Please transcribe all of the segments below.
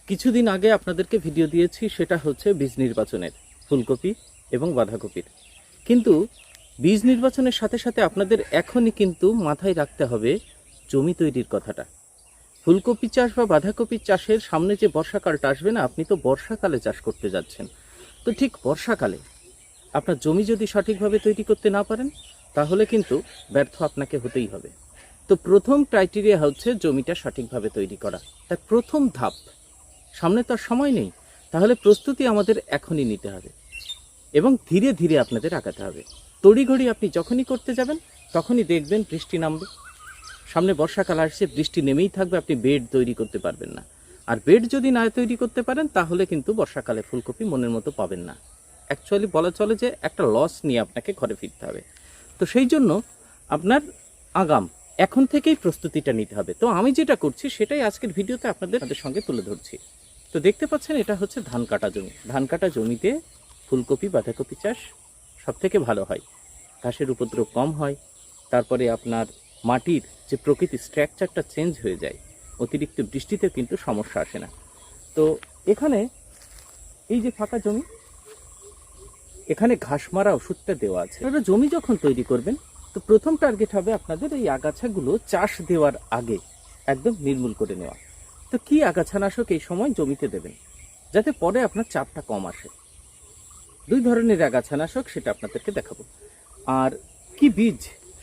কিছুদিন আগে আপনাদেরকে ভিডিও দিয়েছি, সেটা হচ্ছে বীজ নির্বাচনের, ফুলকপি এবং বাঁধাকপির। কিন্তু বীজ নির্বাচনের সাথে সাথে আপনাদের এখনই কিন্তু মাথায় রাখতে হবে জমি তৈরির কথাটা। ফুলকপি চাষ বা বাঁধাকপির চাষের সামনে যে বর্ষাকালটা আসবে না, আপনি তো বর্ষাকালে চাষ করতে যাচ্ছেন। তো ঠিক বর্ষাকালে আপনার জমি যদি সঠিকভাবে তৈরি করতে না পারেন, তাহলে কিন্তু ব্যর্থ আপনাকে হতেই হবে। তো প্রথম ক্রাইটেরিয়া হচ্ছে জমিটা সঠিকভাবে তৈরি করা। তার প্রথম ধাপ, সামনে তো আর সময় নেই, তাহলে প্রস্তুতি আমাদের এখনই নিতে হবে এবং ধীরে ধীরে আপনাদের আগাতে হবে। তড়িঘড়ি আপনি যখনই করতে যাবেন তখনই দেখবেন বৃষ্টি নামবে। সামনে বর্ষাকাল আসছে, বৃষ্টি নেমেই থাকবে, আপনি বেড তৈরি করতে পারবেন না। আর বেড যদি না তৈরি করতে পারেন, তাহলে কিন্তু বর্ষাকালে ফুলকপি মনের মতো পাবেন না। অ্যাকচুয়ালি বলা চলে যে একটা লস নিয়ে আপনাকে ঘরে ফিরতে হবে। তো সেই জন্য আপনার এখন থেকেই প্রস্তুতিটা নিতে হবে। তো আমি যেটা করছি সেটাই আজকের ভিডিওতে আপনাদের সঙ্গে তুলে ধরছি। তো দেখতে পাচ্ছেন, এটা হচ্ছে ধান কাটা জমি। ধান কাটা জমিতে ফুলকপি বাঁধাকপি চাষ সব থেকে ভালো হয়। ঘাসের উপদ্রব কম হয়, তারপরে আপনার মাটির যে প্রকৃতি স্ট্রাকচারটা চেঞ্জ হয়ে যায়, অতিরিক্ত বৃষ্টিতে কিন্তু সমস্যা আসে না। তো এখানে এই যে ফাঁকা জমি, এখানে ঘাস মারা ওষুধটা দেওয়া আছে। আপনারা জমি যখন তৈরি করবেন, তো প্রথম টার্গেট হবে আপনাদের এই আগাছাগুলো চাষ দেওয়ার আগে একদম নির্মূল করে নেওয়া। তো কি আগাছানাশক এই সময় জমিতে দেবেন, যাতে পরে আপনার চাপটা কম আসে? দুই ধরনের আগাছানাশক, সেটা আপনাদেরকে দেখাবো। আর কি বীজ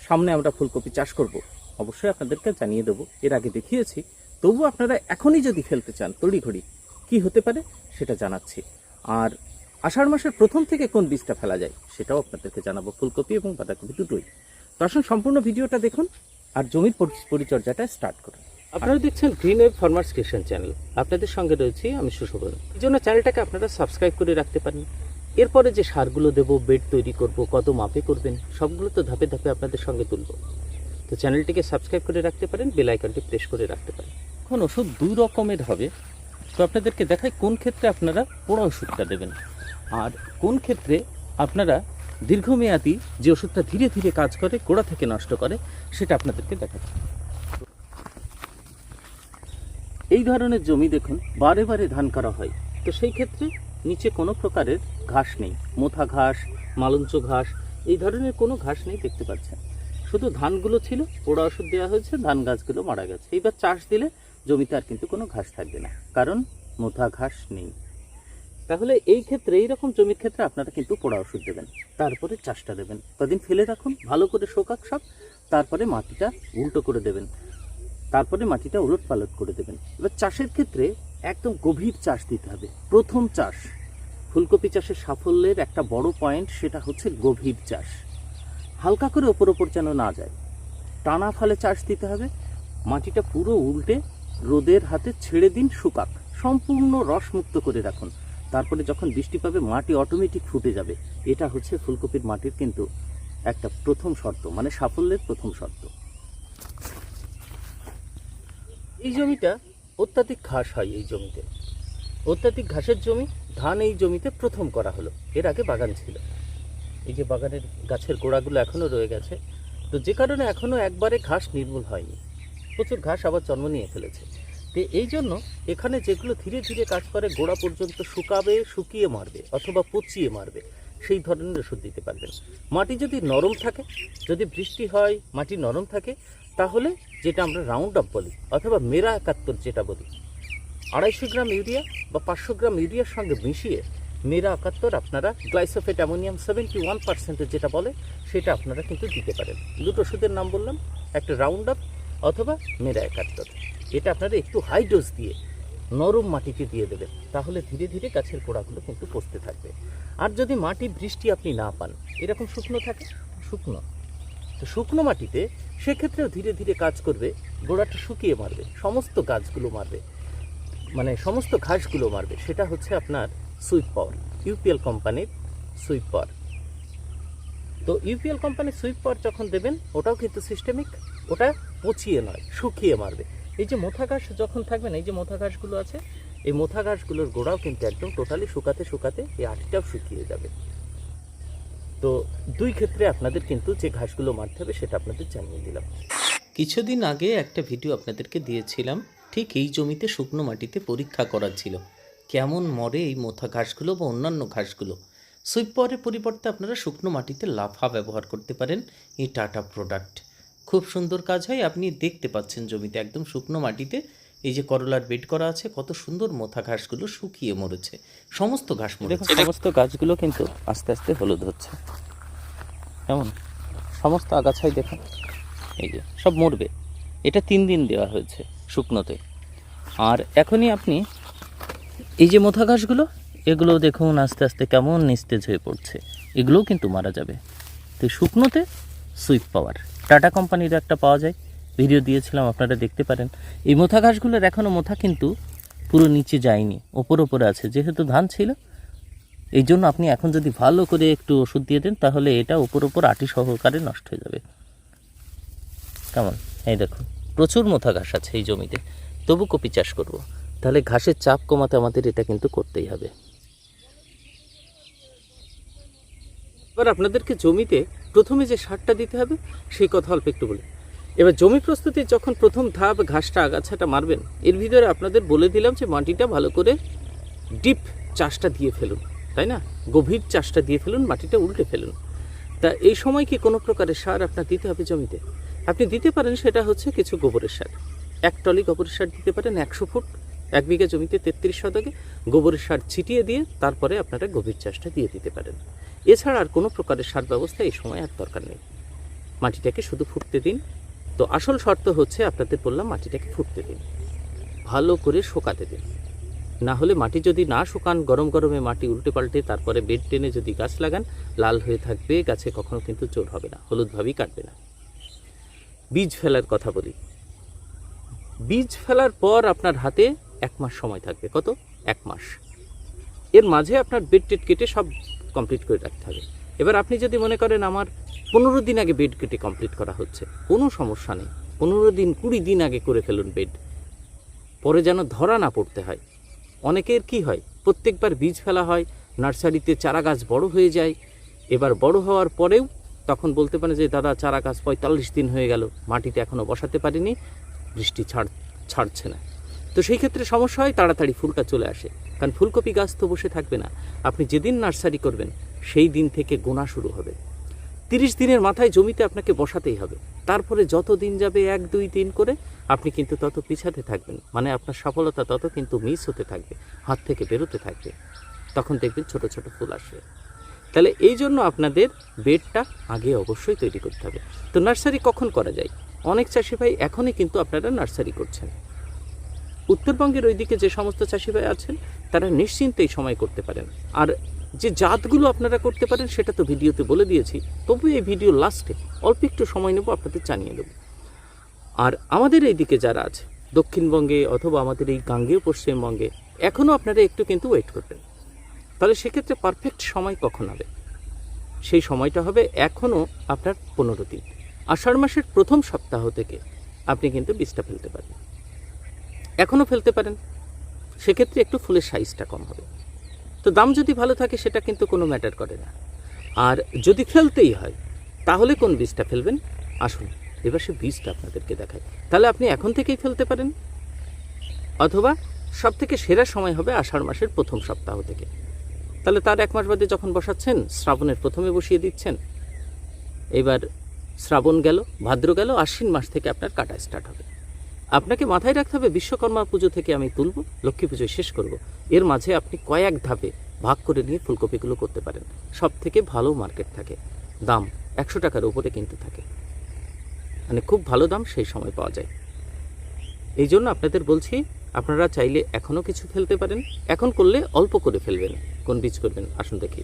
সামনে আমরা ফুলকপি চাষ করব, অবশ্যই আপনাদেরকে জানিয়ে দেবো। এর আগে দেখিয়েছি, তবু আপনারা এখনই যদি ফেলতে চান তড়িঘড়ি, কি হতে পারে সেটা জানাচ্ছি। আর আষাঢ় মাসের প্রথম থেকে কোন বীজটা ফেলা যায় সেটাও আপনাদেরকে জানাবো, ফুলকপি এবং বাঁধাকপি দুটোই। তো আসুন সম্পূর্ণ ভিডিওটা দেখুন আর জমির পরিচর্যাটা স্টার্ট করুন। আপনারা দেখছেন green web farmers creation channel. আপনাদের সঙ্গে রয়েছি আমি সুশোভন। এই জন্য চ্যানেলটাকে আপনারা সাবস্ক্রাইব করে রাখতে পারেন। এরপরে যে সারগুলো দেবো, বেড তৈরি করব, কত মাপে করবেন, সবগুলো তো ধাপে ধাপে আপনাদের সঙ্গে তুলব। তো চ্যানেলটিকে সাবস্ক্রাইব করে রাখতে পারেন, বেল আইকনটি প্রেস করে রাখতে পারেন। এখন ওষুধ দুই রকমের হবে। তো আপনাদেরকে দেখাই কোন ক্ষেত্রে আপনারা পোড়া ওষুধটা দেবেন আর কোন ক্ষেত্রে আপনারা দীর্ঘমেয়াদী যে ওষুধটা ধীরে ধীরে কাজ করে, গোড়া থেকে নষ্ট করে, সেটা আপনাদেরকে দেখাচ্ছি। এই ধরনের জমি দেখুন, বারে বারে ধান করা হয়। তো সেই ক্ষেত্রে নিচে কোনো প্রকারের ঘাস নেই, মোথা ঘাস, মালঞ্চ ঘাস, এই ধরনের কোনো ঘাস নেই, দেখতে পাচ্ছেন। শুধু ধানগুলো ছিল, পোড়া ওষুধ দেওয়া হয়েছে, ধান গাছগুলো মারা গেছে। এইবার চাষ দিলে জমিতে আর কিন্তু কোনো ঘাস থাকবে না, কারণ মোথা ঘাস নেই। তাহলে এই ক্ষেত্রে, এইরকম জমির ক্ষেত্রে আপনারা কিন্তু পোড়া ওষুধ দেবেন, তারপরে চাষটা দেবেন। কদিন ফেলে রাখুন, ভালো করে শোকাক সব, তারপরে মাটিটা উল্টো করে দেবেন, তারপরে মাটিটা উলট পালট করে দেবেন। এবার চাষের ক্ষেত্রে একদম গভীর চাষ দিতে হবে। প্রথম চাষ, ফুলকপি চাষের সাফল্যের একটা বড় পয়েন্ট, সেটা হচ্ছে গভীর চাষ। হালকা করে ওপর ওপর যেন না যায়, টানা ফালে চাষ দিতে হবে। মাটিটা পুরো উল্টে রোদের হাতে ছেড়ে দিন, শুকাক, সম্পূর্ণ রস মুক্ত করে রাখুন। তারপরে যখন বৃষ্টি পাবে, মাটি অটোমেটিক ফুটে যাবে। এটা হচ্ছে ফুলকপির মাটির কিন্তু একটা প্রথম শর্ত, মানে সাফল্যের প্রথম শর্ত। এই জমিটা অত্যাধিক ঘাস হয়, এই জমিতে অত্যাধিক ঘাসের জমি। ধান এই জমিতে প্রথম করা হলো, এর আগে বাগান ছিল। এই যে বাগানের গাছের গোড়াগুলো এখনও রয়ে গেছে। তো যে কারণে এখনও একবারে ঘাস নির্মূল হয়নি, প্রচুর ঘাস আবার জন্ম নিয়ে ফেলেছে। তো এই জন্য এখানে যেগুলো ধীরে ধীরে কাজ করে, গোড়া পর্যন্ত শুকাবে, শুকিয়ে মারবে অথবা পচিয়ে মারবে, সেই ধরনের ওষুধ দিতে পারবেন। মাটি যদি নরম থাকে, যদি বৃষ্টি হয়, মাটি নরম থাকে, তাহলে যেটা আমরা রাউন্ড আপ বলি অথবা মেরা 71 যেটা বলি, 250 গ্রাম ইউরিয়া বা 500 গ্রাম ইউরিয়ার সঙ্গে মিশিয়ে মেরা 71 আপনারা গ্লাইসোফেট অ্যামোনিয়াম 71% যেটা বলে, সেটা আপনারা কিন্তু দিতে পারেন। দুটো ওষুধের নাম বললাম, একটা রাউন্ড আপ অথবা মেরা 71। এটা আপনারা একটু হাই ডোজ দিয়ে নরম মাটিতে দিয়ে দেবেন, তাহলে ধীরে ধীরে গাছের গোড়াগুলো কিন্তু পচতে থাকবে। আর যদি মাটি বৃষ্টি আপনি না পান, এরকম শুকনো থাকে, শুকনো, তো শুকনো মাটিতে সেক্ষেত্রেও ধীরে ধীরে কাজ করবে, গোড়াটা শুকিয়ে মারবে, সমস্ত গাছগুলো মারবে, মানে সমস্ত ঘাসগুলো মারবে। সেটা হচ্ছে আপনার সুইপ পাওয়ার, ইউপিএল কোম্পানির সুইপ পাওয়ার। তো ইউপিএল কোম্পানির সুইপ পাওয়ার যখন দেবেন, ওটাও কিন্তু সিস্টেমিক, ওটা পচিয়ে নয়, শুকিয়ে মারবে। এই যে মোথা ঘাস যখন থাকবেন, এই যে মোথা ঘাসগুলো আছে, এই মোথা ঘাসগুলোর গোড়াও কিন্তু একদম টোটালি শুকাতে শুকাতে এই আটিটাও শুকিয়ে যাবে। তো দুই ক্ষেত্রে আপনাদের কিন্তু যে ঘাসগুলো মারতে হবে সেটা আপনাদের জানিয়ে দিলাম। কিছুদিন আগে একটা ভিডিও আপনাদেরকে দিয়েছিলাম ঠিক এই জমিতে শুকনো মাটিতে পরীক্ষা করার ছিল কেমন মরে এই মোথা ঘাসগুলো বা অন্যান্য ঘাসগুলো। সুইপ পাওয়ারের পরিবর্তে আপনারা শুকনো মাটিতে লাফা ব্যবহার করতে পারেন এই টাটা প্রোডাক্ট। খুব সুন্দর কাজ হয়। আপনি দেখতে পাচ্ছেন জমিতে একদম শুকনো মাটিতে এই যে করলার বেড করা আছে, কত সুন্দর মোথা ঘাসগুলো শুকিয়ে মরেছে, সমস্ত ঘাস মরেছে। সমস্ত গাছগুলো কিন্তু আস্তে আস্তে হলুদ হচ্ছে, কেমন সমস্ত আগাছাই দেখুন, এই যে সব মরবে। এটা 3 দিন দেওয়া হয়েছে শুকনোতে। আর এখনই আপনি এই যে মোথা ঘাসগুলো, এগুলো দেখুন আস্তে আস্তে কেমন নিস্তেজ হয়ে পড়ছে, এগুলোও কিন্তু মারা যাবে। তো শুকনোতে সুইপ পাওয়ার টাটা কোম্পানির একটা পাওয়া যায়, ভিডিও দিয়েছিলাম, আপনারা দেখতে পারেন। এই মোথা ঘাসগুলোর এখনও মোথা কিন্তু পুরো নিচে যায়নি, ওপরে আছে, যেহেতু ধান ছিল এই জন্য আপনি এখন যদি ভালো করে একটু ওষুধ দিয়ে দেন তাহলে এটা ওপর আটি সহকারে নষ্ট হয়ে যাবে। কেমন এই দেখুন প্রচুর মোথা ঘাস আছে এই জমিতে, তবু কপি চাষ করব, তাহলে ঘাসের চাপ কমাতে আমাদের এটা কিন্তু করতেই হবে। এবার আপনাদেরকে জমিতে প্রথমে যে সারটা দিতে হবে সেই কথা অল্প একটু বলি। এবার জমি প্রস্তুতির যখন প্রথম ধাপ ঘাসটা আগাছাটা মারবেন, এর ভিতরে আপনাদের বলে দিলাম যে মাটিটা ভালো করে ডিপ চাষটা দিয়ে ফেলুন, তাই না, গভীর চাষটা দিয়ে ফেলুন, মাটিটা উল্টে ফেলুন। তা এই সময় কি কোনো প্রকারের সার আপনার দিতে হবে জমিতে? আপনি দিতে পারেন, সেটা হচ্ছে কিছু গোবরের সার। 1 টলি গোবরের সার দিতে পারেন 100 ফুট 1 বিঘা জমিতে 33 শতকে গোবরের সার ছিটিয়ে দিয়ে তারপরে আপনারা গভীর চাষটা দিয়ে দিতে পারেন। এছাড়া আর কোনো প্রকারের সার ব্যবস্থা এই সময় আর দরকার নেই। মাটিটাকে শুধু ফুটতে দিন। তো আসল শর্ত হচ্ছে আপনাদের বললাম মাটিটাকে ফুটতে দিন, ভালো করে শুকাতে দিন। না হলে মাটি যদি না শুকান, গরম গরমে মাটি উল্টে পাল্টে তারপরে বেড টেনে যদি গাছ লাগান, লাল হয়ে থাকবে, গাছে কখনো কিন্তু জোর হবে না, হলুদভাবেই কাটবে না। বীজ ফেলার কথা বলি। বীজ ফেলার পর আপনার হাতে 1 মাস সময় থাকবে। কত? 1 মাস। এর মাঝে আপনার বেড টেড কেটে সব কমপ্লিট করে রাখতে হবে। এবার আপনি যদি মনে করেন আমার 15 দিন আগে বেড কেটে কমপ্লিট করা হচ্ছে, কোনো সমস্যা নেই, 15 দিন 20 দিন আগে করে ফেলুন বেড, পরে যেন ধরা না পড়তে হয়। অনেকের কি হয়, প্রত্যেকবার বীজ ফেলা হয়, নার্সারিতে চারা গাছ বড় হয়ে যায়, এবার বড় হওয়ার পরেও তখন বলতে পারে যে দাদা চারা গাছ 45 দিন হয়ে গেল, মাটিতে এখনও বসাতে পারিনি, বৃষ্টি ছাড়ছে না। তো সেই ক্ষেত্রে সমস্যা হয়, তাড়াতাড়ি ফুলটা চলে আসে, কারণ ফুলকপি গাছ তো বসে থাকবে না। আপনি যেদিন নার্সারি করবেন সেই দিন থেকে গোনা শুরু হবে। 30 দিনের মাথায় জমিতে আপনাকে বসাতেই হবে। তারপরে যত দিন যাবে 1, 2, 3 করে আপনি কিন্তু তত পিছাতে থাকবেন, মানে আপনার সফলতা তত কিন্তু মিস হতে থাকবে, হাত থেকে বেরোতে থাকবে, তখন দেখবেন ছোট ছোট ফুল আসবে। তাহলে এই জন্য আপনাদের বেডটা আগে অবশ্যই তৈরি করতে হবে। তো নার্সারি কখন করা যায়? অনেক চাষি ভাই এখনই কিন্তু আপনারা নার্সারি করছেন। উত্তরবঙ্গের ওইদিকে যে সমস্ত চাষি ভাই আছেন তারা নিশ্চিন্তে এই সময় করতে পারেন। আর যে জাতগুলো আপনারা করতে পারেন সেটা তো ভিডিওতে বলে দিয়েছি, তবু এই ভিডিও লাস্টে অল্প একটু সময় নেব, আপনাদের জানিয়ে দেব। আর আমাদের এইদিকে যারা আছে দক্ষিণবঙ্গে অথবা আমাদের এই গাঙ্গেয় পশ্চিমবঙ্গে, এখনও আপনারা একটু কিন্তু ওয়েট করবেন। তাহলে সেক্ষেত্রে পারফেক্ট সময় কখন হবে? সেই সময়টা হবে এখনও আপনার 15 দিন, আষাঢ় মাসের প্রথম সপ্তাহ থেকে আপনি কিন্তু বীজটা ফেলতে পারেন, এখনও ফেলতে পারেন। সেক্ষেত্রে একটু ফুলের সাইজটা কম হবে। তো দাম যদি ভালো থাকে সেটা কিন্তু কোনো ম্যাটার করে না। আর যদি ফেলতেই হয় তাহলে কোন বীজটা ফেলবেন আসুন এবার সে বীজটা আপনাদেরকে দেখায়। তাহলে আপনি এখন থেকেই ফেলতে পারেন, অথবা সব থেকে সেরা সময় হবে আষাঢ় মাসের প্রথম সপ্তাহ থেকে। তাহলে তার 1 মাস বাদে যখন বসাচ্ছেন, শ্রাবণের প্রথমে বসিয়ে দিচ্ছেন, এবার শ্রাবণ গেল, ভাদ্র গেল, আশ্বিন মাস থেকে আপনার কাটা স্টার্ট হবে। আপনাকে মাথায় রাখতে হবে বিশ্বকর্মা পুজো থেকে আমি তুলব, লক্ষ্মী পুজোয় শেষ করব, এর মাঝে আপনি কয়েক ধাপে ভাগ করে নিয়ে ফুলকপিগুলো করতে পারেন। সব থেকে ভালো মার্কেট থাকে, দাম 100 টাকার উপরে কিন্তু থাকে, মানে খুব ভালো দাম সেই সময় পাওয়া যায়। এই জন্য আপনাদের বলছি আপনারা চাইলে এখনও কিছু ফেলতে পারেন, এখন করলে অল্প করে ফেলবেন। কোন বীজ করবেন আসুন দেখি।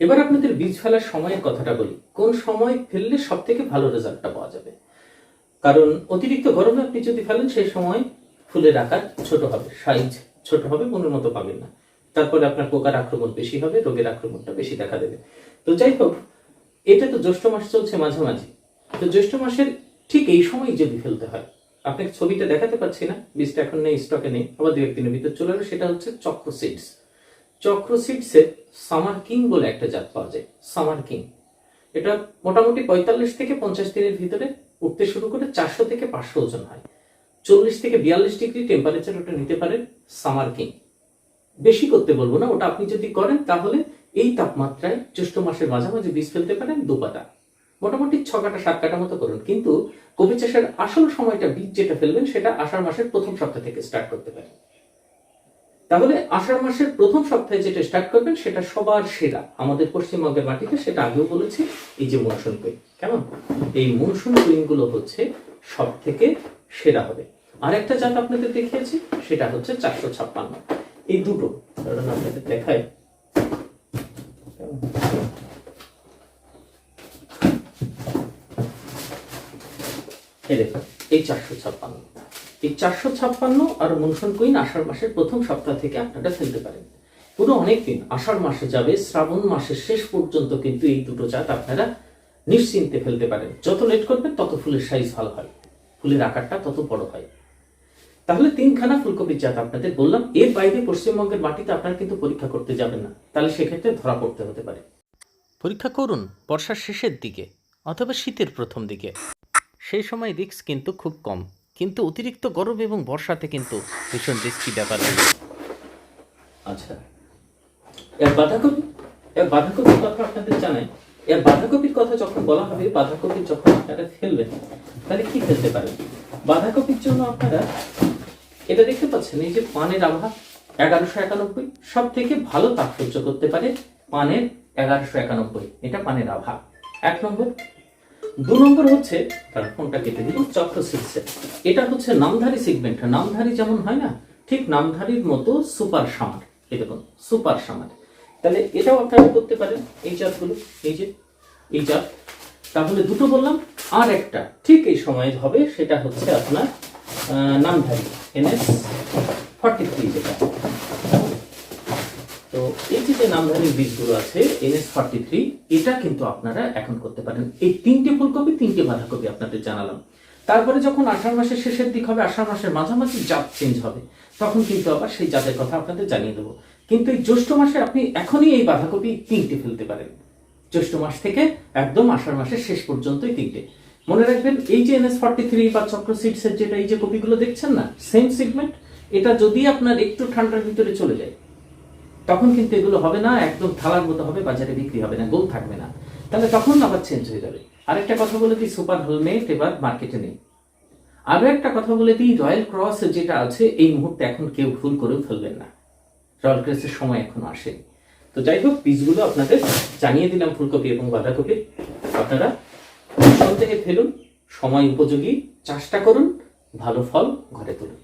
এবার আপনাদের বীজ ফেলার সময়ের কথাটা বলি, কোন সময় ফেললে সব থেকে ভালো রেজাল্টটা পাওয়া যাবে। কারণ অতিরিক্ত গরমে আপনি যদি ফেলেন সেই সময় ফুলের আকার ছোট হবে, সাইজ ছোট হবে, মনের মতো পাবেন না, তারপরে আপনার পোকার আক্রমণ বেশি হবে, রোগের আক্রমণটা বেশি দেখা দেবে। তো যাই হোক, এটা তো জ্যৈষ্ঠ মাস চলছে মাঝামাঝি, তো জ্যৈষ্ঠ মাসের ঠিক এই সময় যদি ফেলতে হয়, আপনাকে ছবিটা দেখাতে পাচ্ছি না, বীজটা এখন নেই, স্টকে নেই, আবার 2-1 দিনের ভিতর চলে আসবে। সেটা হচ্ছে চক্র সিডস। চক্র সিডসের সামার কিং বলে একটা জাত পাওয়া যায়, সামার কিং। এটা মোটামুটি 45 থেকে 50 দিনের ভিতরে উঠতে শুরু করে 400 থেকে 500 ওজন হয়। 40 থেকে 42 ডিগ্রি টেম্পারেচার ওটা নিতে পারেন সামার কিং। বেশি করতে বলবো না, ওটা আপনি যদি করেন তাহলে এই তাপমাত্রায় জ্যৈষ্ঠ মাসের মাঝামাঝি বীজ ফেলতে পারেন 2 পাতা, মোটামুটি 6 কাটা 7 কাটা মতো করুন। কিন্তু কপি চাষের আসল সময়টা বীজ যেটা ফেলবেন সেটা আষাঢ় মাসের প্রথম সপ্তাহ থেকে স্টার্ট করতে পারেন। তাহলে আষাঢ় মাসের প্রথম সপ্তাহে যেটা স্টার্ট করবেন সেটা সবার সেরা আমাদের পশ্চিমবঙ্গের মাটিতে, সেটা আগেও বলেছি, এই যে মনসুন কুইন। কেমন? এই মনসুন কুইন গুলো হচ্ছে সব থেকে সেরা হবে। আর একটা জাত আপনাদের দেখিয়েছি সেটা হচ্ছে 456। এই দুটো আপনাদের দেখায়, এই দেখুন এই 456, এই 456 আর মনসুন কুইন আষাঢ় মাসের প্রথম সপ্তাহ থেকে আপনারা ফেলতে পারেন। পুরো অনেক দিন আষাঢ় মাসে যাবে, শ্রাবণ মাসের শেষ পর্যন্ত কিন্তু এই দুটো জাত আপনারা নিশ্চিন্তে ফেলতে পারেন। যত লেট করবেন তত ফুলের সাইজ ভালো হয়, ফুলের আকারটা তত বড় হয়। তাহলে 3খানা ফুলকপির জাত আপনাদের বললাম। এর বাইরে পশ্চিমবঙ্গের মাটিতে আপনারা কিন্তু পরীক্ষা করতে যাবেন না, তাহলে সেক্ষেত্রে ধরা পড়তে হতে পারে। পরীক্ষা করুন বর্ষার শেষের দিকে অথবা শীতের প্রথম দিকে, সেই সময় রিস্ক কিন্তু খুব কম। কিন্তু অতিরিক্ত গরম এবং বর্ষাতে কিন্তু ভীষণ রিস্কি ব্যাপার। আচ্ছা, এর বাঁধাকপির কথা আপনাদের জানাই। এর বাঁধাকপির কথা যখন বলা হবে, বাঁধাকপি যখন আপনারা ফেলবেন তাহলে কি ফেলতে পারেন? বাঁধাকপির জন্য আপনারা এটা দেখতে পাচ্ছেন, এই যে পানের আভা 1191, সব থেকে ভালো তাপ সহ্য করতে পারে পানের 1191, এটা পানের আভা 1 নম্বর। 2 নম্বর হচ্ছে, তার ফোনটা কেটে দিল, চক্র সিক্সের। এটা হচ্ছে নামধারী সেগমেন্ট। নামধারী যেমন হয় না, ঠিক নামধারীর মতো সুপার সামার, এরকম সুপার সামার। তাহলে এটাও আপনারা করতে পারেন, এই জাতগুলো, এই যে এই জাত। তাহলে দুটো বললাম, আর একটা ঠিক এই সময় হবে, সেটা হচ্ছে আপনার নামধারী NS 43 যেটা। তো এই যে নামধারী বীজগুলো আছে NS 43, এটা কিন্তু আপনারা এখন করতে পারেন। এই 3টে ফুলকপি 3টে বাঁধাকপি আপনাদের জানালাম। তারপরে যখন আষাঢ় মাসের শেষের দিক হবে, আষাঢ় মাসের মাঝামাঝি জাত চেঞ্জ হবে, তখন কিন্তু আবার সেই জাতের কথা আপনাদের জানিয়ে দেবো। কিন্তু এই জ্যৈষ্ঠ মাসে আপনি এখনই এই বাঁধাকপি 3টে ফেলতে পারেন। জ্যৈষ্ঠ মাস থেকে একদম আষাঢ় মাসের শেষ পর্যন্তই 3টে। মনে রাখবেন, এই যে NS 43 বা চক্র সিডসের যেটা, এই যে কপিগুলো দেখছেন না, সেম সেগমেন্ট। এটা যদি আপনার একটু ঠান্ডার ভিতরে চলে যায় তখন কিন্তু এগুলো হবে না, একদম থালার মতো হবে, বাজারে বিক্রি হবে না, গোল থাকবে না। তাহলে তখন আবার চেঞ্জ হয়ে যাবে। আরেকটা কথা বলে দিই, সুপার হেলমেট এবার মার্কেটে নেই। আরো একটা কথা বলে দিই, রয়্যাল ক্রস যেটা আছে এই মুহূর্তে এখন কেউ ভুল করেও ফেলবেন না, রয়্যাল ক্রসের সময় এখনো আসেনি। তো যাই হোক, বীজগুলো আপনাদের জানিয়ে দিলাম ফুলকপি এবং বাঁধাকপি। আপনারা সন্দেহে ফেলুন, সময় উপযোগী চাষটা করুন, ভালো ফল ঘরে তুলুন।